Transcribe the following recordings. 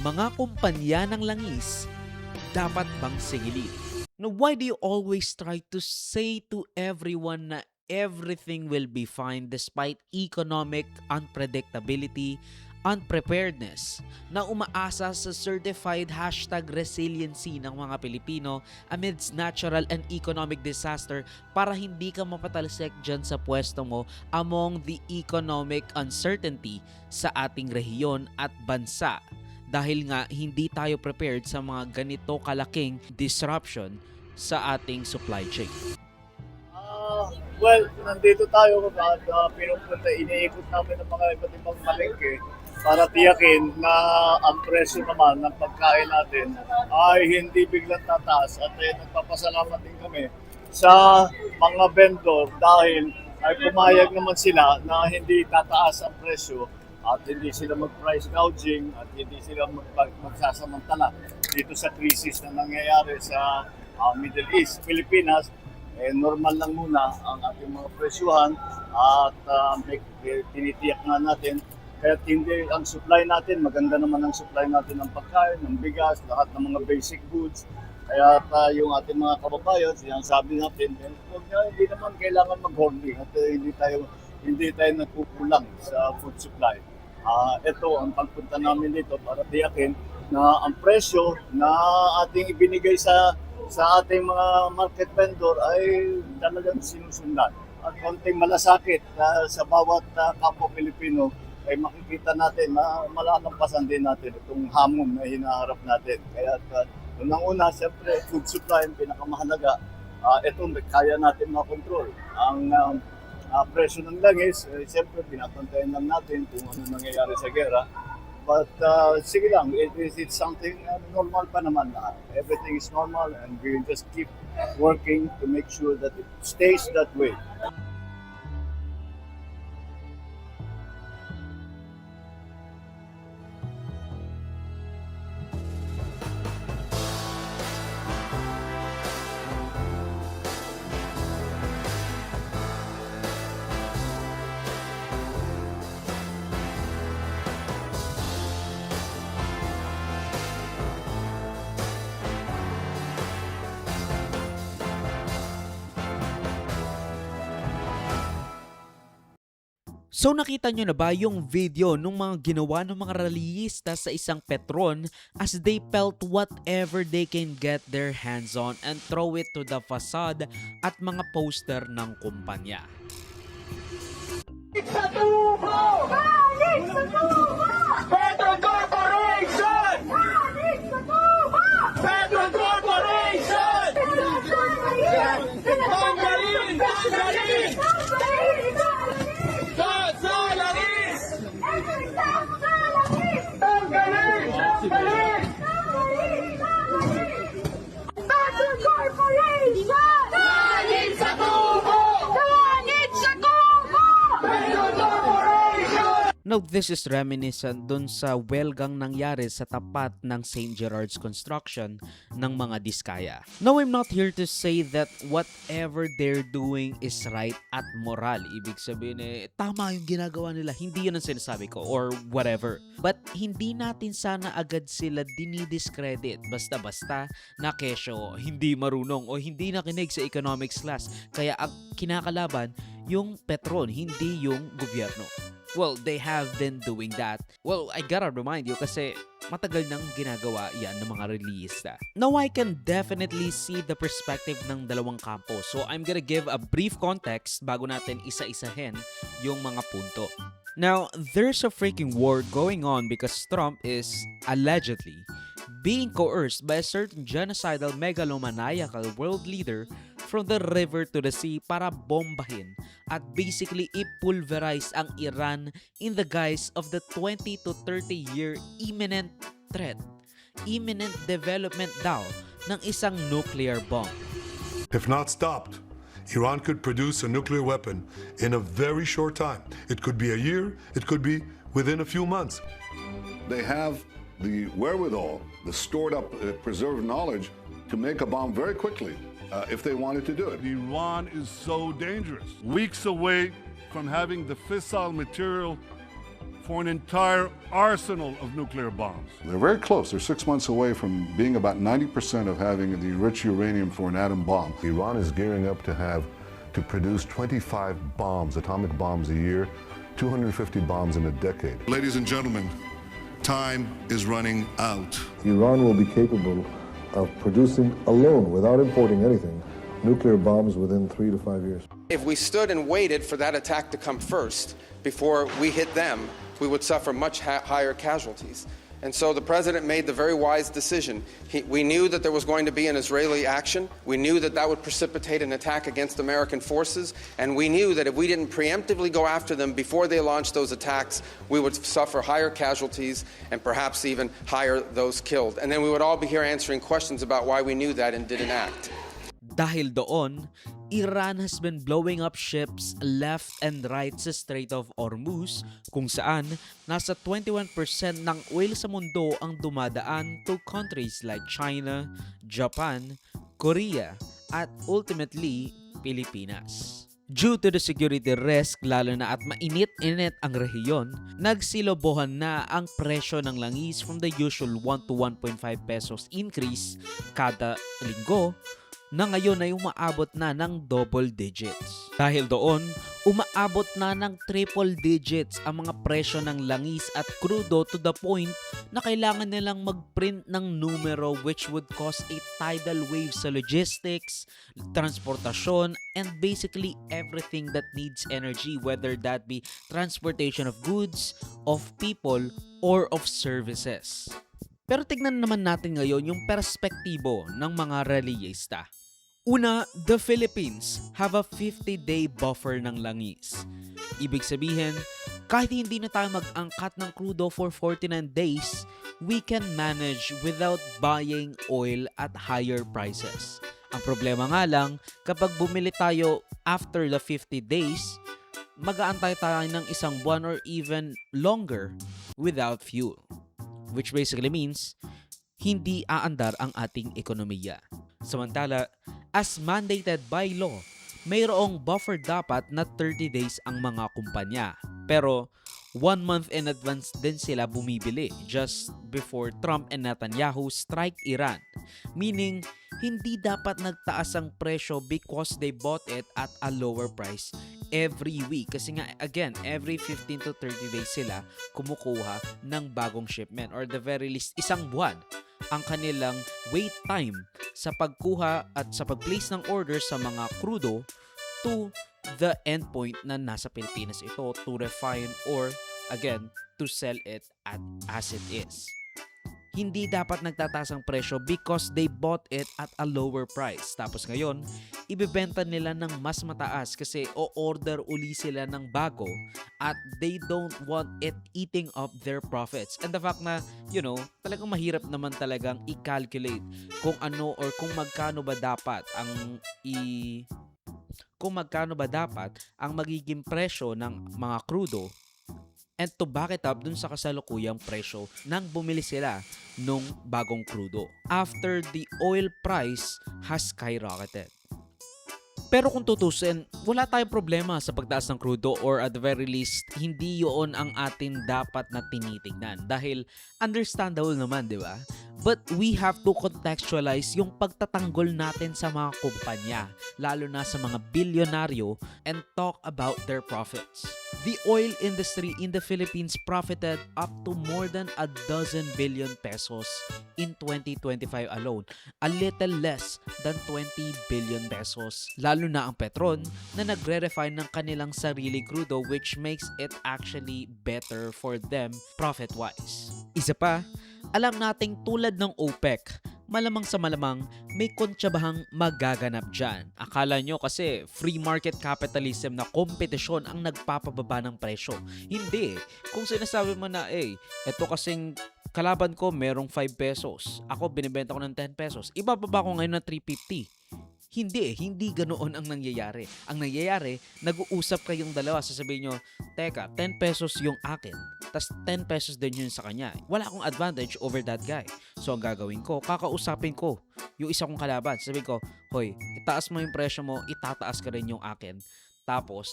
mga kumpanya ng langis dapat bang singilin? Now, why do you always try to say to everyone na everything will be fine despite economic unpredictability, unpreparedness, na umaasa sa certified #resiliency ng mga Pilipino amidst natural and economic disaster para hindi ka mapatalsik dyan sa pwesto mo among the economic uncertainty sa ating rehiyon at bansa? Dahil nga hindi tayo prepared sa mga ganito kalaking disruption sa ating supply chain. Well, nandito tayo at pinupunta, iniikot namin ng mga iba't ibang palengke para tiyakin na ang presyo naman ng pagkain natin ay hindi biglang tataas at nagpapasalamat din kami sa mga vendor dahil ay pumayag naman sila na hindi tataas ang presyo at hindi sila mag-price gouging at hindi sila magsasamantala dito sa krisis na nangyayari sa Middle East. Pilipinas, normal lang muna ang ating mga presyuhan at tinitiyak nga natin kahit hindi ang supply natin, maganda naman ang supply natin ng pagkain, ng bigas, lahat ng mga basic goods. Kaya yung ating mga kababayan, sinasabi natin, hindi naman kailangan mag-hoarding at hindi tayo nagkukulang sa food supply. Ito ang pagpunta namin dito para tiyakin na ang presyo na ating ibinigay sa ating mga market vendor ay talagang sinusundan. At konting malasakit sa bawat kapwa Pilipino ay makikita natin na malalampasan din natin itong hamon na hinaharap natin. Kaya unang-una, siyempre, food supply ang pinakamahalaga. Ito, kaya natin makontrol. Ang presyo ng langis, siyempre, pinapantayan lang natin kung ano nangyayari sa gera. But sige lang, it's something normal pa naman na. Everything is normal and we just keep working to make sure that it stays that way. So nakita nyo na ba yung video nung mga ginawa ng mga rallyista sa isang Petron as they pelt whatever they can get their hands on and throw it to the facade at mga poster ng kumpanya? Sa tubo! Balik sa tubo! Petro Corporation! Balik sa tubo! Petro Corporation! Tanggalin! Tanggalin! Salaris! Tanggalin! Tanggalin! Petro Corporation! Balik sa tubo! Balik sa tubo! Now, this is reminiscent dun sa welgang nangyari sa tapat ng St. Gerard's construction ng mga Diskaya. Now, I'm not here to say that whatever they're doing is right at moral. Ibig sabihin tama yung ginagawa nila. Hindi yun ang sinasabi ko or whatever. But hindi natin sana agad sila dinidiscredit basta-basta na kesyo hindi marunong o hindi nakinig sa economics class. Kaya ang kinakalaban yung Petron, hindi yung gobyerno. Well, they have been doing that. Well, I gotta remind you kasi matagal nang ginagawa yan ng mga releasta. Now, I can definitely see the perspective ng dalawang kampo. So, I'm gonna give a brief context bago natin isa-isahin yung mga punto. Now, there's a freaking war going on because Trump is allegedly being coerced by a certain genocidal megalomaniacal world leader from the river to the sea para bombahin at basically ipulverize ang Iran in the guise of the 20 to 30 year imminent threat, imminent development daw ng isang nuclear bomb. If not stopped, Iran could produce a nuclear weapon in a very short time. It could be a year, it could be within a few months. They have the wherewithal, the stored up, preserved knowledge to make a bomb very quickly if they wanted to do it. Iran is so dangerous. Weeks away from having the fissile material for an entire arsenal of nuclear bombs. They're very close. They're 6 months away from being about 90% of having the enriched uranium for an atom bomb. Iran is gearing up to produce 25 bombs, atomic bombs a year, 250 bombs in a decade. Ladies and gentlemen, time is running out. Iran will be capable of producing alone, without importing anything, nuclear bombs within 3 to 5 years. If we stood and waited for that attack to come first before we hit them, we would suffer much higher casualties. And so the president made the very wise decision. We knew that there was going to be an Israeli action. We knew that that would precipitate an attack against American forces. And we knew that if we didn't preemptively go after them before they launched those attacks, we would suffer higher casualties and perhaps even higher those killed. And then we would all be here answering questions about why we knew that and didn't act. Dahil doon, Iran has been blowing up ships left and right sa Strait of Hormuz kung saan nasa 21% ng oil sa mundo ang dumadaan to countries like China, Japan, Korea, at ultimately, Pilipinas. Due to the security risk, lalo na at mainit-init ang rehiyon, nagsilobohan na ang presyo ng langis from the usual 1 to 1.5 pesos increase kada linggo na ngayon ay umaabot na ng double digits. Dahil doon, umaabot na ng triple digits ang mga presyo ng langis at krudo to the point na kailangan nilang mag-print ng numero which would cause a tidal wave sa logistics, transportasyon, and basically everything that needs energy, whether that be transportation of goods, of people, or of services. Pero tignan naman natin ngayon yung perspektibo ng mga reliyista. Una, the Philippines have a 50-day buffer ng langis. Ibig sabihin, kahit hindi na tayo mag-angkat ng crudo for 49 days, we can manage without buying oil at higher prices. Ang problema nga lang, kapag bumili tayo after the 50 days, mag-aantay tayo ng isang buwan or even longer without fuel. Which basically means, hindi aandar ang ating ekonomiya. Samantala, as mandated by law, mayroong buffer dapat na 30 days ang mga kumpanya. Pero 1 month in advance din sila bumibili just before Trump and Netanyahu strike Iran. Meaning, hindi dapat nagtaas ang presyo because they bought it at a lower price every week. Kasi nga, again, every 15 to 30 days sila kumukuha ng bagong shipment or the very least isang buwan ang kanilang wait time sa pagkuha at sa pag-place ng order sa mga crudo to the endpoint na nasa Pilipinas ito to refine or again to sell it as it is. Hindi dapat nagtataas ang presyo because they bought it at a lower price. Tapos ngayon, ibebenta nila ng mas mataas kasi o-order uli sila ng bago at they don't want it eating up their profits. And the fact na, talagang mahirap naman talagang i-calculate kung ano or kung magkano ba dapat ang magiging presyo ng mga crudo and to back it up dun sa kasalukuyang presyo nang bumili sila nung bagong crudo after the oil price has skyrocketed. Pero kung tutusin, wala tayong problema sa pagtaas ng crudo or at the very least, hindi yun ang atin dapat na tinitingnan dahil understandable naman, di ba? But we have to contextualize yung pagtatanggol natin sa mga kumpanya, lalo na sa mga bilyonaryo, and talk about their profits. The oil industry in the Philippines profited up to more than 12 billion pesos in 2025 alone, a little less than 20 billion pesos. Lalo na ang Petron na nagre-refine ng kanilang sarili crudo which makes it actually better for them profit-wise. Isa pa, alam nating tulad ng OPEC, malamang sa malamang may kontsabahang magaganap dyan. Akala nyo kasi free market capitalism na kompetisyon ang nagpapababa ng presyo. Hindi. Kung sinasabi mo na, eto kasing kalaban ko merong 5 pesos. Ako binibenta ko ng 10 pesos. Ibababa ko ngayon ng 350. Hindi ganoon ang nangyayari. Ang nangyayari, nag-uusap kayong dalawa, sasabihin nyo, teka, 10 pesos yung akin, tas 10 pesos din yun sa kanya. Wala akong advantage over that guy. So, ang gagawin ko, kakausapin ko yung isa kong kalaban. Sabihin ko, hoy, itaas mo yung presyo mo, itataas ka rin yung akin. Tapos,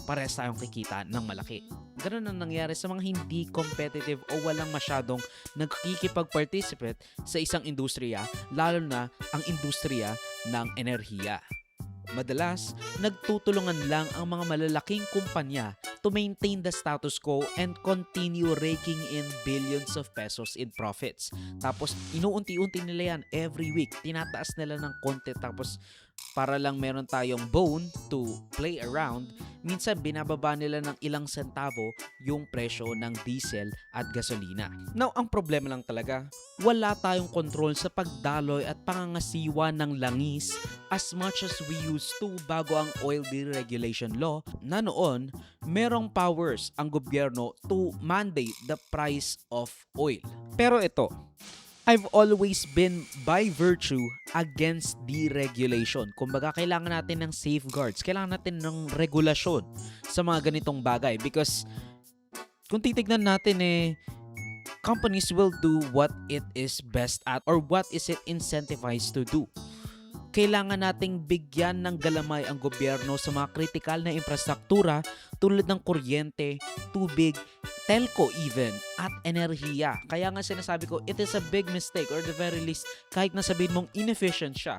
parehas tayong kikita ng malaki. Ganun ang nangyari sa mga hindi competitive o walang masyadong nagkikipag-participate sa isang industriya, lalo na ang industriya ng enerhiya. Madalas, nagtutulungan lang ang mga malalaking kumpanya to maintain the status quo and continue raking in billions of pesos in profits. Tapos, inuunti-unti nila yan every week. Tinataas nila ng konti tapos para lang meron tayong bone to play around, minsan binababa nila ng ilang sentavo yung presyo ng diesel at gasolina. Now, ang problema lang talaga, wala tayong control sa pagdaloy at pangangasiwa ng langis as much as we used to bago ang oil deregulation law na noon, merong powers ang gobyerno to mandate the price of oil. Pero ito, I've always been by virtue against deregulation. Kumbaga, kailangan natin ng safeguards. Kailangan natin ng regulasyon sa mga ganitong bagay. Because kung titignan natin companies will do what it is best at or what is it incentivized to do. Kailangan nating bigyan ng galamay ang gobyerno sa mga kritikal na infrastruktura tulad ng kuryente, tubig, telco even, at enerhiya. Kaya nga sinasabi ko, it is a big mistake or the very least, kahit na sabihin mong inefficient siya,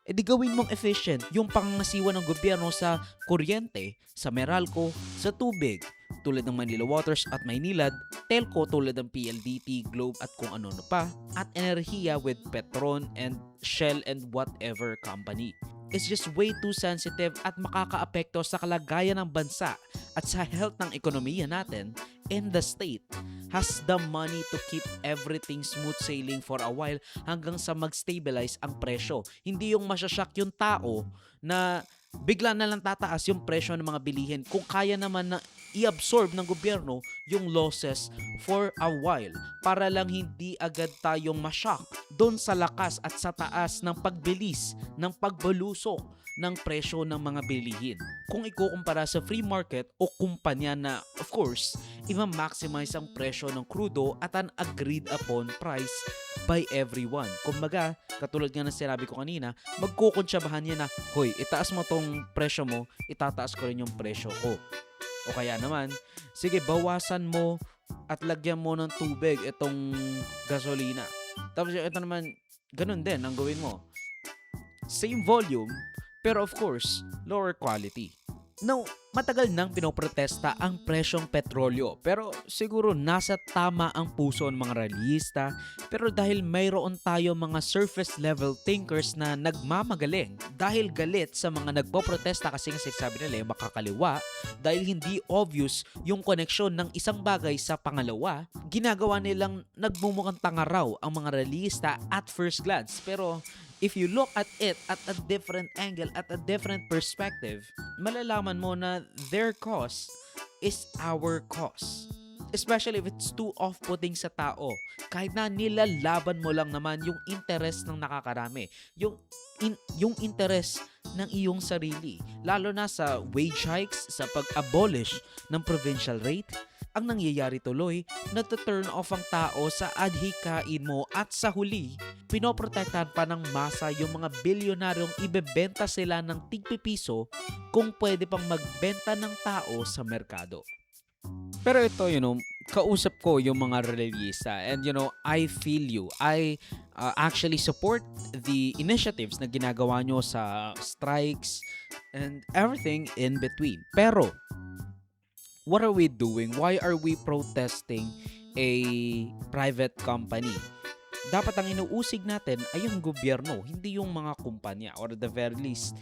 edi gawin mong efficient yung pangangasiwa ng gobyerno sa kuryente, sa Meralco, sa tubig, tulad ng Manila Waters at Maynilad, telco tulad ng PLDT, Globe at kung ano-ano pa, at enerhiya with Petron and Shell and whatever company. It's just way too sensitive at makakaapekto sa kalagayan ng bansa at sa health ng ekonomiya natin, and the state has the money to keep everything smooth sailing for a while hanggang sa mag-stabilize ang presyo. Hindi yung masyashock yung tao na bigla na lang tataas yung presyo ng mga bilihin kung kaya naman na i-absorb ng gobyerno yung losses for a while para lang hindi agad tayong mashock doon sa lakas at sa taas ng pagbilis ng pagbalusok ng presyo ng mga bilihin. Kung ikukumpara sa free market o kumpanya na, of course, i-maximize ang presyo ng krudo at an agreed upon price by everyone. Kumbaga, katulad nga ng sinabi ko kanina, magkukunsyabahan niya na, hoy, itaas mo tong presyo mo, itataas ko rin yung presyo ko. O kaya naman, sige, bawasan mo at lagyan mo ng tubig itong gasolina. Tapos ito naman, ganun din ang gawin mo. Same volume, pero of course, lower quality. Now, matagal nang pinoprotesta ang presyong petrolyo, pero siguro nasa tama ang puso ng mga realista, pero dahil mayroon tayo mga surface level thinkers na nagmamagaling dahil galit sa mga nagpoprotesta kasi nga sabi nila makakaliwa, dahil hindi obvious yung koneksyon ng isang bagay sa pangalawa, ginagawa nilang nagmumukhang tanga raw ang mga realista at first glance. Pero if you look at it at a different angle, at a different perspective, malalaman mo na their cause is our cause. Especially if it's too off-putting sa tao. Kahit na nilalaban mo lang naman yung interest ng nakakarami. Yung interest ng iyong sarili. Lalo na sa wage hikes, sa pag-abolish ng provincial rate, ang nangyayari tuloy, nata-turn off ang tao sa adhikain mo at sa huli, pinoprotektahan pa ng masa yung mga bilyonaryong ibebenta sila ng tigpipiso kung pwede pang magbenta ng tao sa merkado. Pero ito, kausap ko yung mga realista and I feel you. I actually support the initiatives na ginagawa nyo sa strikes and everything in between. Pero, what are we doing? Why are we protesting a private company? Dapat ang inuusig natin ay yung gobyerno, hindi yung mga kumpanya, or at the very least,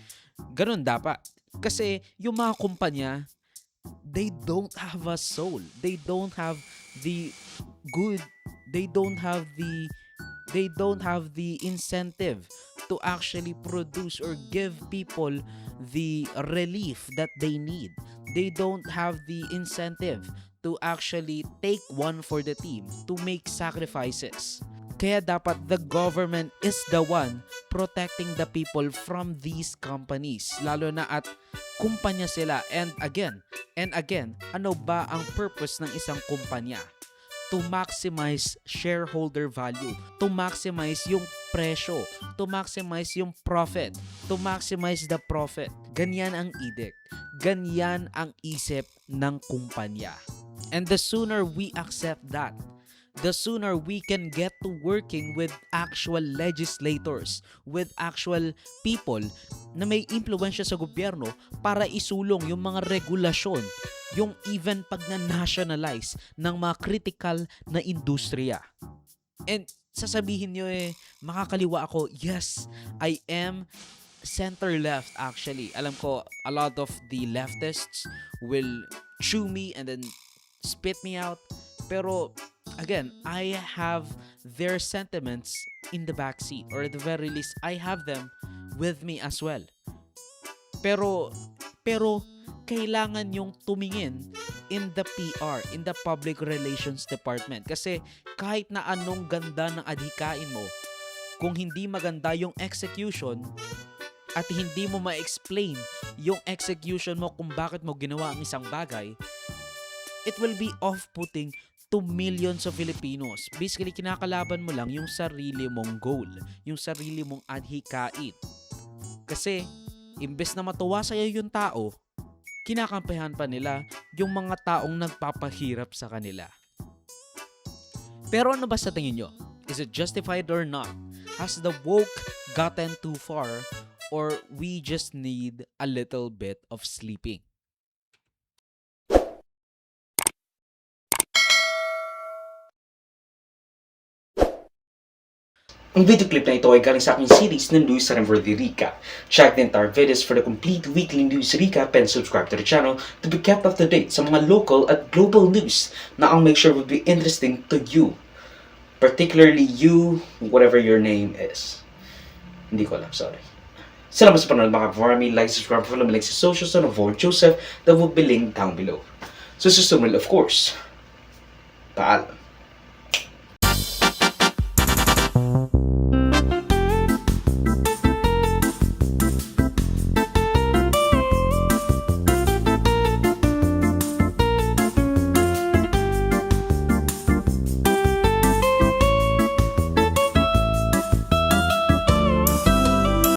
ganun dapat. Kasi yung mga kumpanya, they don't have a soul. They don't have the good, they don't have the incentive to actually produce or give people the relief that they need. They don't have the incentive to actually take one for the team, to make sacrifices. Kaya dapat the government is the one protecting the people from these companies. Lalo na at kumpanya sila. And again, ano ba ang purpose ng isang kumpanya? To maximize shareholder value, to maximize yung presyo, to maximize yung profit, to maximize the profit. Ganyan ang edict. Ganyan ang isip ng kumpanya. And the sooner we accept that, the sooner we can get to working with actual legislators, with actual people na may impluwensya sa gobyerno para isulong yung mga regulasyon, yung even pag na-nationalize ng mga critical na industriya. And sasabihin nyo makakaliwa ako, yes, I am center-left actually. Alam ko, a lot of the leftists will chew me and then spit me out. Pero again, I have their sentiments in the backseat, or at the very least, I have them with me as well. Pero kailangan yung tumingin in the PR, in the Public Relations Department. Kasi kahit na anong ganda ng adhikain mo, kung hindi maganda yung execution at hindi mo ma-explain yung execution mo kung bakit mo ginawa ang isang bagay, it will be off-putting to millions of Filipinos. Basically, kinakalaban mo lang yung sarili mong goal, yung sarili mong adhikain. Kasi, imbes na matuwa sa'yo yung tao, kinakampihan pa nila yung mga taong nagpapahirap sa kanila. Pero ano ba sa tingin nyo? Is it justified or not? Has the woke gotten too far, or we just need a little bit of sleeping? Ang video clip na ito ay galing sa aking series ng News Remember the Recap. Check the entire videos for the complete weekly news recap and subscribe to the channel to be kept up to date sa mga local at global news na I'll make sure will be interesting to you. Particularly you, whatever your name is. Hindi ko alam, sorry. Salamat sa panonood mga kaparami. Like, subscribe, follow me like sa socials and avoid Joseph that will be linked down below. So, of course, paalam.